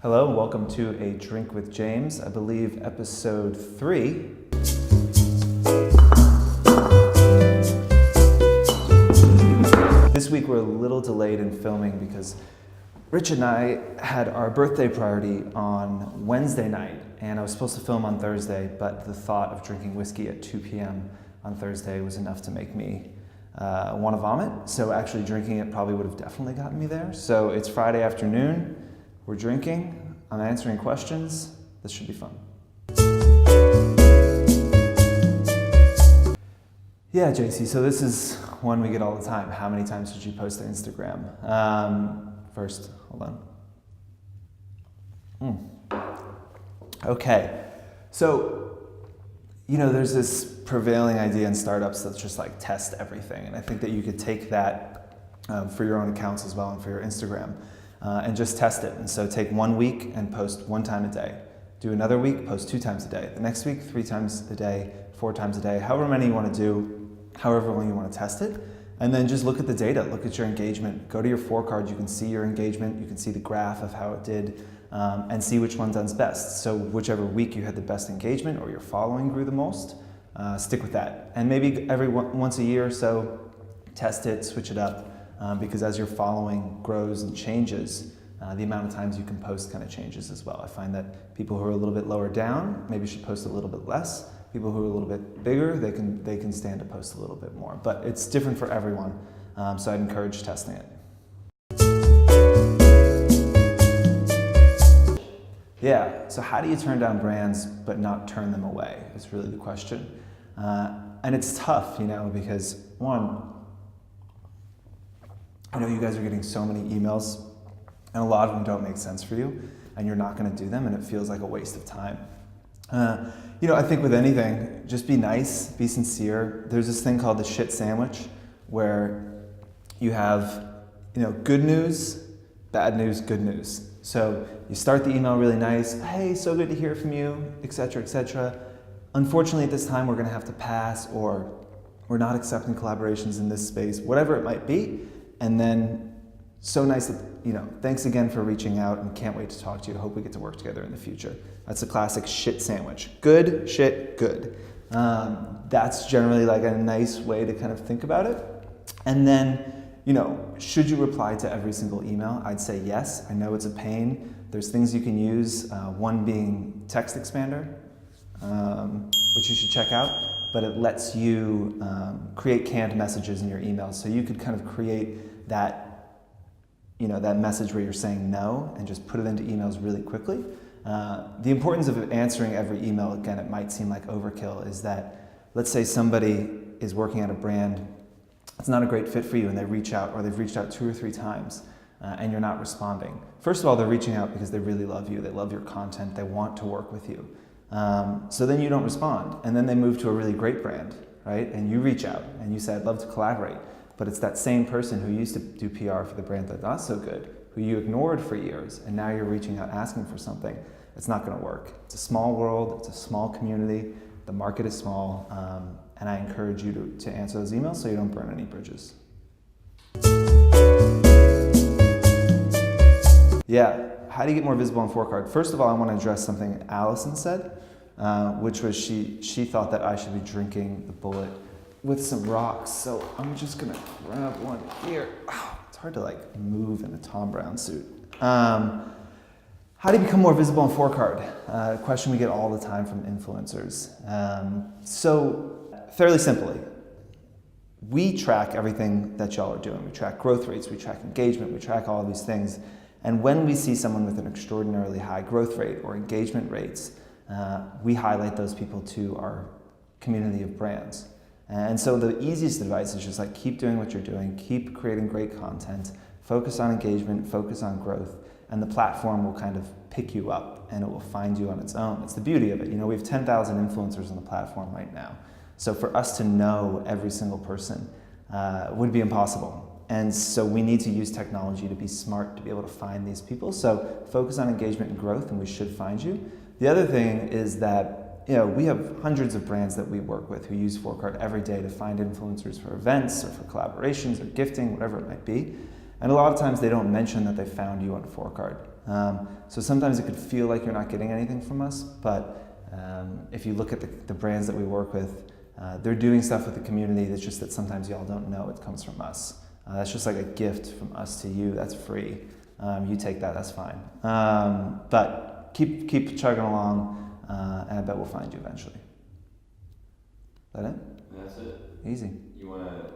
Hello, welcome to A Drink with James, I believe episode 3. This week we're a little delayed in filming because Rich and I had our birthday party on Wednesday night, and I was supposed to film on Thursday, but the thought of drinking whiskey at 2 p.m. on Thursday was enough to make me want to vomit. So actually drinking it probably would have definitely gotten me there. So it's Friday afternoon, we're drinking, I'm answering questions. This should be fun. Yeah, JC, so this is one we get all the time. How many times did you post to Instagram? First, hold on. Okay, so, there's this prevailing idea in startups that's just like test everything. And I think that you could take that for your own accounts as well and for your Instagram and just test it. And so take 1 week and post 1 time a day. Do another week, post 2 times a day. The next week, 3 times a day, 4 times a day, however many you want to do, however long you want to test it. And then just look at the data, look at your engagement. Go to your Fohr Card, you can see your engagement, you can see the graph of how it did, and see which one does best. So whichever week you had the best engagement or your following grew the most, stick with that. And maybe once a year or so, test it, switch it up, because as your following grows and changes, the amount of times you can post kind of changes as well. I find that people who are a little bit lower down maybe should post a little bit less. People who are a little bit bigger, they can stand to post a little bit more. But it's different for everyone, so I'd encourage testing it. Yeah, so how do you turn down brands but not turn them away is really the question. And it's tough, because one, I know you guys are getting so many emails, and a lot of them don't make sense for you, and you're not going to do them, and it feels like a waste of time. I think with anything, just be nice, be sincere. There's this thing called the shit sandwich, where you have, good news, bad news, good news. So you start the email really nice, hey, so good to hear from you, etc., etc. Unfortunately, at this time, we're going to have to pass, or we're not accepting collaborations in this space, whatever it might be. And then, so nice that, thanks again for reaching out and can't wait to talk to you. Hope we get to work together in the future. That's a classic shit sandwich. Good, shit, good. That's generally like a nice way to kind of think about it. And then, should you reply to every single email? I'd say yes. I know it's a pain. There's things you can use, one being text expander, which you should check out, but it lets you create canned messages in your emails. So you could kind of create that that message where you're saying no and just put it into emails really quickly. The importance of answering every email, again, it might seem like overkill, is that let's say somebody is working at a brand, it's not a great fit for you, and they reach out, or they've reached out 2 or 3 times, and you're not responding. First of all, they're reaching out because they really love you, they love your content, they want to work with you. So then you don't respond, and then they move to a really great brand, right? And you reach out, and you say, I'd love to collaborate. But it's that same person who used to do PR for the brand that's not so good, who you ignored for years, and now you're reaching out asking for something. It's not going to work. It's a small world, it's a small community, the market is small, and I encourage you to answer those emails so you don't burn any bridges. Yeah, how do you get more visible on Fohr Card? First of all, I want to address something Allison said, which was she thought that I should be drinking the bullet with some rocks, so I'm just gonna grab one here. Oh, it's hard to move in a Tom Brown suit. How do you become more visible on Fohr Card? A question we get all the time from influencers. So fairly simply, we track everything that y'all are doing. We track growth rates, we track engagement, we track all of these things. And when we see someone with an extraordinarily high growth rate or engagement rates, we highlight those people to our community of brands. And so the easiest advice is just keep doing what you're doing, keep creating great content, focus on engagement, focus on growth, and the platform will kind of pick you up and it will find you on its own. It's the beauty of it. We have 10,000 influencers on the platform right now. So for us to know every single person would be impossible. And so we need to use technology to be smart to be able to find these people. So focus on engagement and growth and we should find you. The other thing is that we have hundreds of brands that we work with who use Fohr Card every day to find influencers for events or for collaborations or gifting, whatever it might be. And a lot of times they don't mention that they found you on Fohr Card. So sometimes it could feel like you're not getting anything from us, but if you look at the brands that we work with, they're doing stuff with the community that's just that sometimes y'all don't know it comes from us. That's just like a gift from us to you. That's free. You take that, that's fine. But keep chugging along, and I bet we'll find you eventually. Is that it? That's it. Easy. You wanna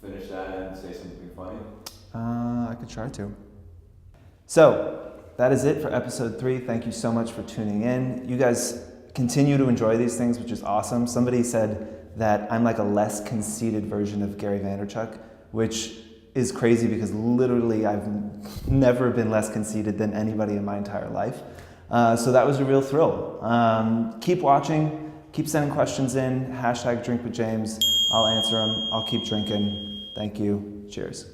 finish that and say something funny? I could try to. So that is it for episode 3. Thank you so much for tuning in. You guys continue to enjoy these things, which is awesome. Somebody said that I'm like a less conceited version of Gary Vaynerchuk, which is crazy because literally I've never been less conceited than anybody in my entire life. So that was a real thrill. Keep watching. Keep sending questions in. #DrinkWithJames. I'll answer them. I'll keep drinking. Thank you. Cheers.